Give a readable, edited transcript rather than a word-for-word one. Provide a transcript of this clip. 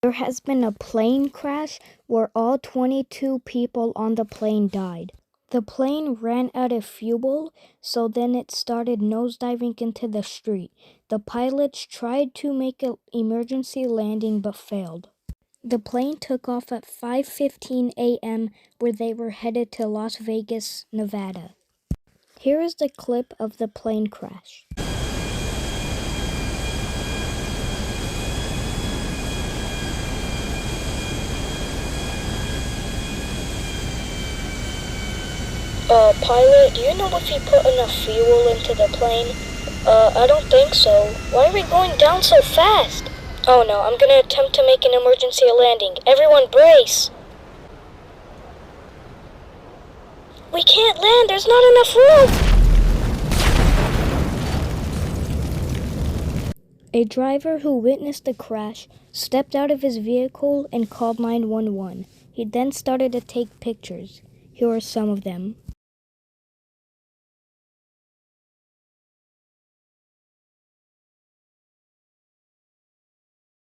There has been a plane crash where all 22 people on the plane died. The plane ran out of fuel, so then it started nosediving into the street. The pilots tried to make an emergency landing but failed. The plane took off at 5:15 a.m. where they were headed to Las Vegas, Nevada. Here is the clip of the plane crash. Pilot, do you know if you put enough fuel into the plane? I don't think so. Why are we going down so fast? Oh no, I'm gonna attempt to make an emergency landing. Everyone brace! We can't land, there's not enough room! A driver who witnessed the crash stepped out of his vehicle and called 911. He then started to take pictures. Here are some of them.